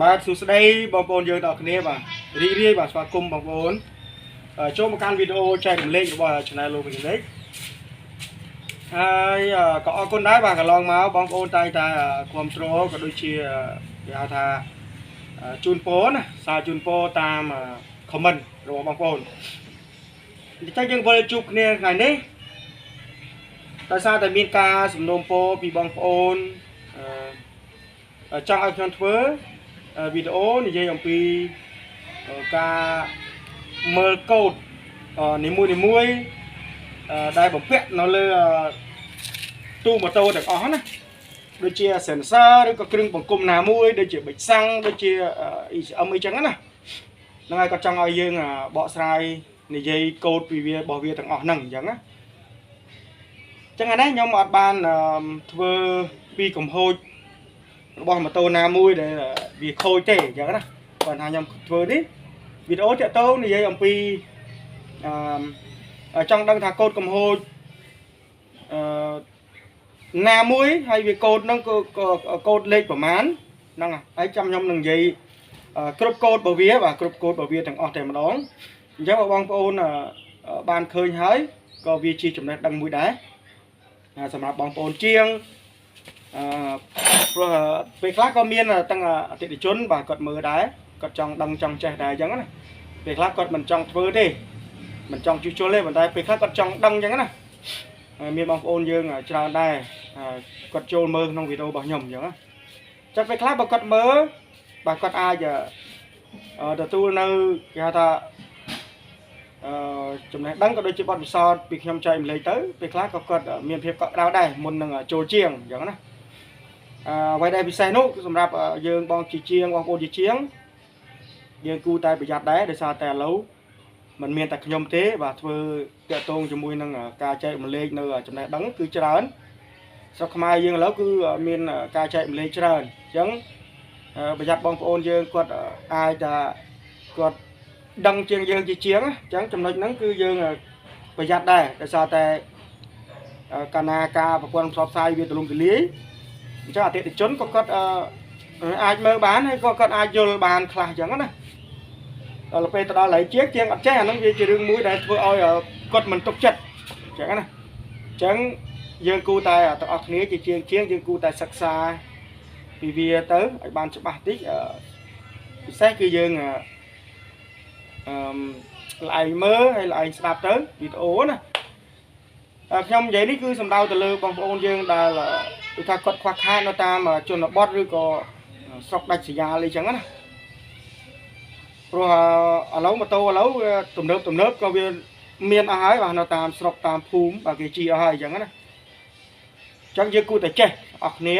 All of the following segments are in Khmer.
បាទសួស្តីបងប្អូនយើងទាំងអស់គ្នាបាទរីករាយបាទស្វាគមន៍បងប្អូនចូលមកកាន់វីដេអូចែករំលែករបស់ Channel លោកវិញនេះហើយក៏អរគុណដែរបាទកន្លងមកបងប្អូនតែងតែគ្រប់គ្រងក៏ដូចជាគេហៅថាជូនពរណាសារជូនពរតាម comment របស់បងប្អូនអញ្ចឹងយើងវិលជួបគ្នាថ្ងៃនេះដោយសារតែមានការសំណូមពរពីបងប្អូនចង់ឲ្យខ្ញុំធ្វើវីដេអូនិយាយអំពីការមើលកូដនីមួយដែលបំពាក់នៅលើទូម៉ូតូទាំងអស់ណាដូចជា sensor ឬក៏គ្រឿងបង្គុំណាមួយដូចជាប៊ិចសាំងដូចជា ECM អីចឹងណាហ្នឹងហើយគាត់ចង់ឲ្យយើងបកស្រាយនិយាយកូដពីវារបស់វាទាំងអស់ហ្នឹងអញ្ចឹងណាចឹងហ្នឹងខ្ញុំអត់បានធ្វើពីកំហូចរបស់ម៉ូតូណាមួយដែលវាខូចទេអញ្ចឹងណាគាត់ថាខ្ញុំធ្វើនេះវីដេអូតាក់ទងនិយាយអំពីចង់ដឹងថាកូដកំហូចណាមួយហើយវាកូដហ្នឹងគឺកូដលេខប្រមាណហ្នឹងហើយចាំខ្ញុំនឹងនិយាយគ្រប់កូដរបស់វាបាទគ្រប់កូដរបស់វាទាំងអស់តែម្ដងអញ្ចឹងបងប្អូនបានឃើញហើយក៏វាជាចំណេះដឹងមួយដែរសម្រាប់បងប្អូនជាងព្រោះពេលខ្លះក៏មានទាំងអតិថិជនបាទគាត់មើលដែរគាត់ចង់ដឹងចង់ចេះដែរអញ្ចឹងណាពេលខ្លះគាត់មិនចង់ធ្វើទេមិនចង់ជួសជុលទេប៉ុន្តែពេលខ្លះគាត់ចង់ដឹងអញ្ចឹងណាមានបងប្អូនយើងច្រើនដែរគាត់ចូលមើលក្នុងវីដេអូរបស់ខ្ញុំអញ្ចឹងណាចាំពេលខ្លះបើគាត់មើលបាទគាត់អាចទទួលនៅគេហៅថាចំណេះដឹងក៏ដូចជាបទពិសោធន៍ពីខ្ញុំចែករំលែកទៅពេលខ្លះក៏គាត់មានភាពកក់ក្ដៅដែរមុននឹងចូលជាងអញ្ចឹងណាអ្វីដែលពិសេសនោះសម្រាប់យើងបងជាជាងបងប្អូនជាជាងយើងគួរតែប្រយ័ត្នដែរដោយសារតែឥឡូវมันមានតែខ្ញុំទេបាទធ្វើតាក់ទងជាមួយនឹងការចែករំលែកនៅចំណេះដឹងគឺច្រើនស្រុកខ្មែរយើងឥឡូវគឺមានការចែករំលែកច្រើនអញ្ចឹងប្រយ័ត្នបងប្អូនយើងគាត់អាចថាគាត់ដឹងជាងយើងជាជាងអញ្ចឹងចំណុចហ្នឹងគឺយើងប្រយ័ត្នដែរដោយសារតែកាលណាការប្រព័ន្ធផ្សព្វផ្សាយវាទូលំទូលាយអញ្ចឹងអតិថិជនក៏គាត់អាចមើលបានហើយក៏គាត់អាចយល់បានខ្លះអញ្ចឹងណាដល់ពេលទៅដល់ឡៃជាងអត់ចេះអាហ្នឹងវាជារឿងមួយដែលធ្វើឲ្យគាត់មិនទុកចិត្តអញ្ចឹងណាអញ្ចឹងយើងគួរតែទាំងអស់គ្នាជាជាងយើងគួរតែសិក្សាពីវាទៅឲ្យបានច្បាស់តិចពិសេសគឺយើងឡែងមើលហើយឡែងស្ដាប់ទៅវីដេអូណាខ្ញុំនិយាយនេះគឺសំដៅទៅលើបងប្អូនយើងដែលគឺថាគាត់ខ្វះខាតនៅតាមជនបទឬក៏ស្រុកដាច់ស្រយាលអីចឹងណាព្រោះឥឡូវម៉ូតូឥឡូវទំនើបក៏វាមានអស់ហើយបាទនៅតាមស្រុកតាមភូមិបាទគេជីអស់ហើយអញ្ចឹងណាអញ្ចឹងយើងគួរតែចេះអស់គ្នា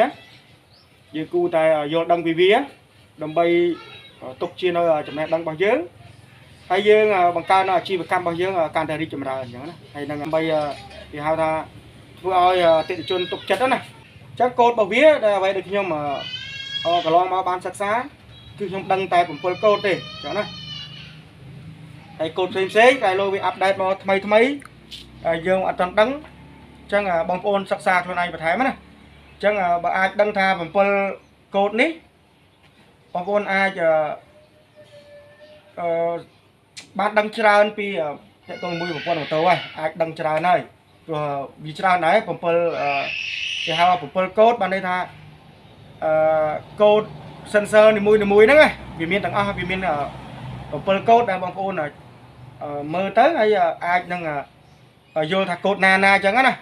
យើងគួរតែយល់ដឹងពីវាដើម្បីទុកជានៅចំណេះដឹងរបស់យើងហើយយើងបង្កើនអាជីវកម្មរបស់យើងកាន់តែរីកចម្រើនអញ្ចឹងណាហើយនឹងដើម្បីគេហៅថាធ្វើឲ្យអតិថិជនទុកចិត្តណាអញ្ចឹងកូដរបស់វាដែលអ្វីដែលខ្ញុំកន្លងមកបានសិក្សាគឺខ្ញុំដឹងតែ7កូដទេអញ្ចឹងណាហើយកូដផ្សេងតែលោកវាអាប់ដេតមកថ្មីយើងអត់ទាន់ដឹងអញ្ចឹងបងប្អូនសិក្សាខ្លួនឯងបន្ថែមណាអញ្ចឹងបើអាចដឹងថា7កូដនេះបងប្អូនអាចបានដឹងច្រើនពីតកតងមួយប្រព័ន្ធម៉ូតូហើយអាចដឹងច្រើនហើយព្រោះវាច្រើនដែរ7គេហៅ7កូដបានន័យថាកូដ sensor នីមួយហ្នឹងវាមានទាំងអស់វាមាន7កូដដែលបងប្អូនមើលទៅហើយអាចនឹងយល់ថាកូដណាអញ្ចឹងណា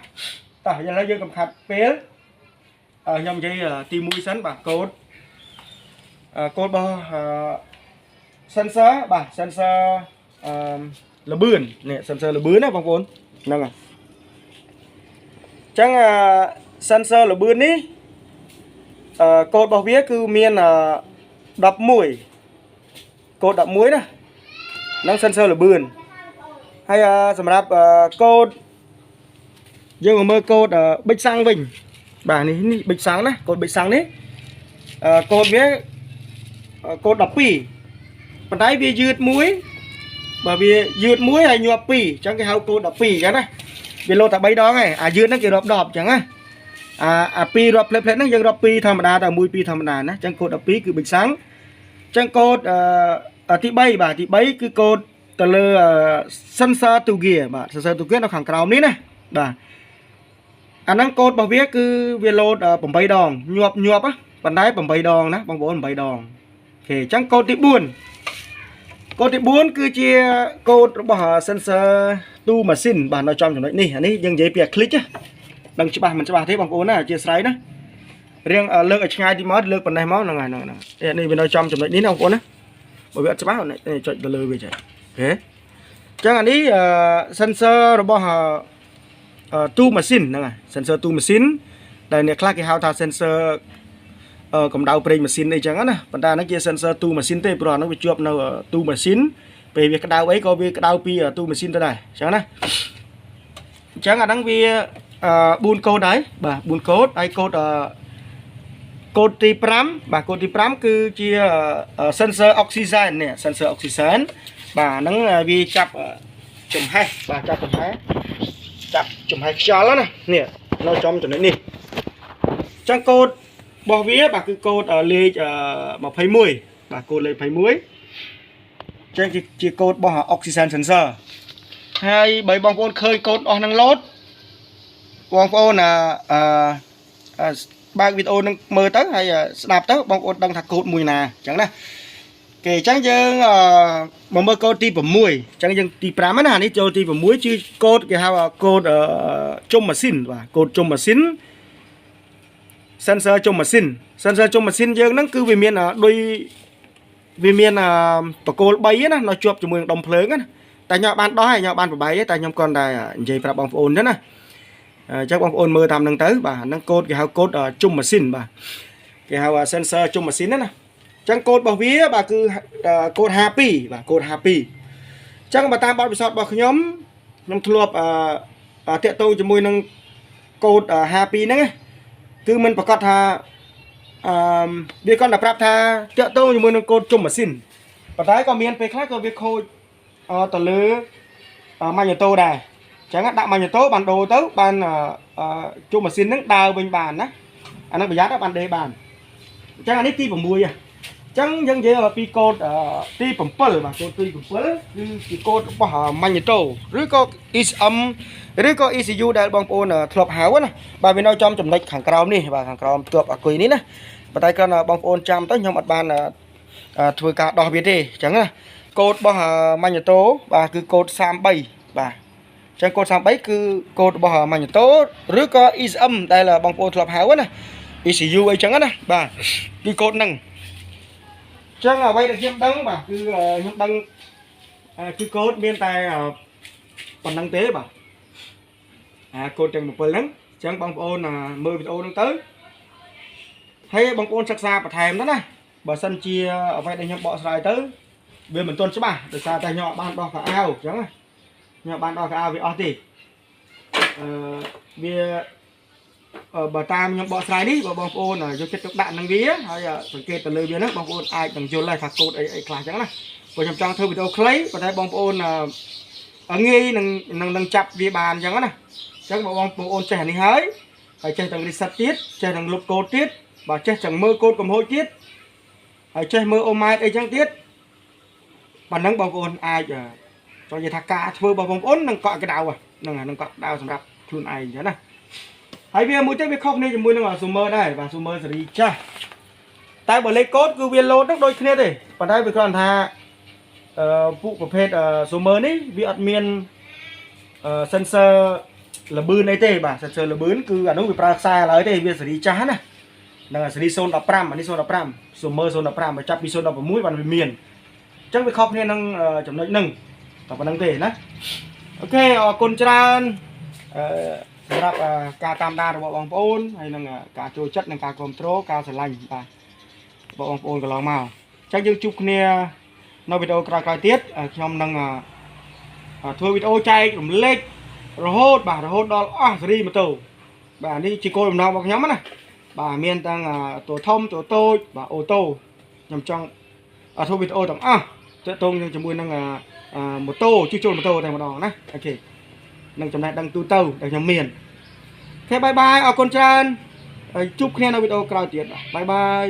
តោះឥឡូវយើងកំខាត់ពេលខ្ញុំនិយាយទី1សិនបាទកូដរបស់ sensor បាទ sensor លបឿននេះ sensor លបឿនណាបងប្អូនហ្នឹងហើយអញ្ចឹងsensor លបឿននេះកូដរបស់វាគឺមាន11កូដ11ណានឹង sensor លបឿនហើយសម្រាប់កូដយើងមកមើលកូដប៊ិចសាំងវិញបាទនេះប៊ិចសាំងណាកូដប៊ិចសាំងនេះកូដវាកូដ12ប៉ុន្តែវាយឺតមួយបើវាយឺតមួយហើយញាប់2អញ្ចឹងគេហៅកូដ12អញ្ចឹងណាវាលោតតែ3ដងហើយអាយឺតហ្នឹងគេរាប់10អញ្ចឹងណាអា2រាប់ផ្លេតហ្នឹងយើងរាប់2ធម្មតាតែ1 2ធម្មតាណាអញ្ចឹងកូដ12គឺប៊ិចសាំង ចឹងកូដទី3បាទទី3គឺកូដទៅលើ sensor to gear បាទ sensor to gear នៅខាងក្រោមនេះណាបាទអាហ្នឹងកូដរបស់វាគឺវាលោត8ដងញាប់ប៉ុន្តែ8ដងណាបងប្អូន8ដងអូខេអញ្ចឹងកូដទី4កូដទី4គឺជាកូដរបស់ sensor to machine បាទនៅចំចំណុចនេះអានេះយើងនិយាយពី click ដឹងច្បាស់មិនច្បាស់ទេបងប្អូនណាអធិស្ឋានណារៀងលើកឲ្យឆ្ងាយទីមកលើកប៉ុណ្ណេះមកហ្នឹងហើយហ្នឹងនេះវានៅចំចំណុចនេះណាបងប្អូនណាបើវាអត់ច្បាស់ចុចទៅលើវាចេះអូខេអញ្ចឹងអានេះsensor របស់ to machine ហ្នឹងហើយ sensor to machine ដែលអ្នកខ្លះគេហៅថា sensor កម្ដៅប្រេងម៉ាស៊ីនអីចឹងណាប៉ុន្តែហ្នឹងជា sensor to machine ទេព្រោះអាហ្នឹងវាជាប់នៅ to machine ពេលវាក្ដៅអីក៏វាក្ដៅពី to machine ទៅដែរអញ្ចឹងណាអញ្ចឹងអាហ្នឹងវា4កូដហើយបាទ4កូដហើយកូដកូដទី5បាទកូដទី5គឺជា sensor oxygen នេះ sensor oxygen បាទហ្នឹងវាចាប់ចំហេះបាទចាប់ចំហេះខ្យល់ណានេះនៅចំចំណុចនេះអញ្ចឹងកូដរបស់វាបាទគឺកូដលេខ21បាទកូដលេខ21អញ្ចឹងជាកូដរបស់ oxygen sensor ហើយបើបងប្អូនឃើញកូដអស់ហ្នឹងលោតបងប្អូនបើកវីដេអូនឹងមើលទៅហើយស្ដាប់ទៅបងប្អូនដឹងថាកូដមួយណាអញ្ចឹងណាគេអញ្ចឹងយើងមកមើលកូដទី6អញ្ចឹងយើងទី5ណានេះចូលទី6ជាកូដគេហៅកូដជុំម៉ាស៊ីនបាទកូដជុំម៉ាស៊ីន sensor ជុំម៉ាស៊ីន sensor ជុំម៉ាស៊ីនយើងហ្នឹងគឺវាមានដូចវាមានបកគោល3ណានៅជាប់ជាមួយនឹងដុំភ្លើងណាតែខ្ញុំបានដោះហើយខ្ញុំបានប្របាយទេតែខ្ញុំគ្រាន់តែនិយាយប្រាប់បងប្អូនទេណាអញ្ចឹងបងប្អូនមើលតាមហ្នឹងទៅបាទហ្នឹងកូដគេហៅកូដជុំម៉ាស៊ីនបាទគេហៅ sensor ជុំម៉ាស៊ីនណាអញ្ចឹងកូដរបស់វាបាទគឺកូដ52បាទកូដ52អញ្ចឹងបើតាមបទពិសោធន៍របស់ខ្ញុំធ្លាប់តាក់ទងជាមួយនឹងកូដ52ហ្នឹងគឺមិនប្រកាសថាវាគាត់តែប្រាប់ថាតាក់ទងជាមួយនឹងកូដជុំម៉ាស៊ីនប៉ុន្តែក៏មានពេលខ្លះក៏វាខូចទៅលើម៉ាញ៉ូតូដែរអញ្ចឹងដាក់ម៉ាញ៉ូតូបានដូរទៅបានជុំម៉ាស៊ីនហ្នឹងដើរវិញបានណាអាហ្នឹងប្រយ័ត្នបានដេរបានអញ្ចឹងអានេះទី6អញ្ចឹងយើងនិយាយពីកូដទី7បាទកូដទី7គឺជាកូដរបស់ម៉ាញ៉ូតូឬក៏ ECM ឬក៏ ECU ដែលបងប្អូនធ្លាប់ហៅណាបាទវានៅចំចំណុចខាងក្រោមនេះបាទខាងក្រោមទប់អគុយនេះណាប៉ុន្តែគ្រាន់តែបងប្អូនចាំទៅខ្ញុំអត់បានធ្វើការដោះវាទេអញ្ចឹងណាកូដរបស់ម៉ាញ៉ូតូបាទគឺកូដ33បាទអញ្ចឹងកូដ33គឺកូដរបស់ម៉ាញ៉ូតូឬក៏ ECM ដែលបងប្អូនធ្លាប់ហៅណា ECU អីចឹងណាបាទគឺកូដហ្នឹងអញ្ចឹងអ្វីដែលខ្ញុំដឹងបាទគឺខ្ញុំដឹងគឺកូដមានតែប៉ុណ្្នឹងទេបាទកូដទាំង7ហ្នឹងអញ្ចឹងបងប្អូនមើលវីដេអូហ្នឹងទៅហើយបងប្អូនសិក្សាបន្ថែមទៅណាបើសិនជាអ្វីដែលខ្ញុំបកស្រាយទៅវាមិនទាន់ច្បាស់ដោយសារតែខ្ញុំអត់បានដោះខោអាវអញ្ចឹងណាខ្ញុំបានដោះខោអាវវាអស់ទេវាបើតាមខ្ញុំបកស្រាយនេះបើបងប្អូនយកចិត្តទុកដាក់នឹងវាហើយសង្កេតទៅលើវាហ្នឹងបងប្អូនអាចនឹងយល់ដែរថាកូដអីខ្លះអញ្ចឹងណាព្រោះខ្ញុំចង់ធ្វើវីដេអូខ្លីប៉ុន្តែបងប្អូនងាយនឹងចាប់វាបានអញ្ចឹងណាអញ្ចឹងបងប្អូនចេះអានេះហើយចេះទាំង reset ទៀតចេះទាំងលុបកូដទៀតបើចេះទាំងមើលកូដកំហុសទៀតហើយចេះមើលអូម៉ែតអីចឹងទៀតប៉ុណ្ណឹងបងប្អូនអាចចង់និយាយថាការធ្វើរបស់បងប្អូននឹងកក់ក្ដៅហ្នឹងហ្នឹងកក់ក្ដៅសម្រាប់ខ្លួនឯងអញ្ចឹងណាហើយវាមួយទៀតវាខុសគ្នាជាមួយនឹងSumerដែរបាទSumerសេរីចាស់តែបើលេខកូដគឺវាលោតនឹងដូចគ្នាទេប៉ុន្តែវាគ្រាន់ថាពួកប្រភេទSumerនេះវាអត់មានsensor លបឿនអីទេបាទ sensor លបឿនគឺអានោះវាប្រើខ្សែឡើយទេវាសេរីចាស់ណាហ្នឹងសេរី015អានេះ015Sumer 015បើចាប់ពី016បានវាមានអញ្ចឹងវាខុសគ្នានឹងចំណុចហ្នឹងតែប៉ុណ្្នឹងទេណាអូខេអរគុណច្រើនសម្រាប់ការតាមដានរបស់បងប្អូនហើយនឹងការចូលចិត្តនិងការគ្រប់គ្រងការស្រឡាញ់បាទបងប្អូនកន្លងមកអញ្ចឹងយើងជួបគ្នានៅវីដេអូក្រោយៗទៀតខ្ញុំនឹងធ្វើវីដេអូចែករំលែករហូតដល់អស់ស៊េរីម៉ូតូបាទនេះជាគោលបំណងរបស់ខ្ញុំណាបាទមានទាំងតួធំតួតូចបាទអូតូខ្ញុំចង់ធ្វើវីដេអូទាំងអស់ទាក់ទងជាមួយនឹងម៉ូតូជួសជុលម៉ូតូតែម្ដងណាអូខេនឹងចំណេះដឹងទូទៅដែលខ្ញុំមានអូខេបាយបាយអរគុណច្រើនហើយជួបគ្នានៅវីដេអូក្រោយទៀតបាយបាយ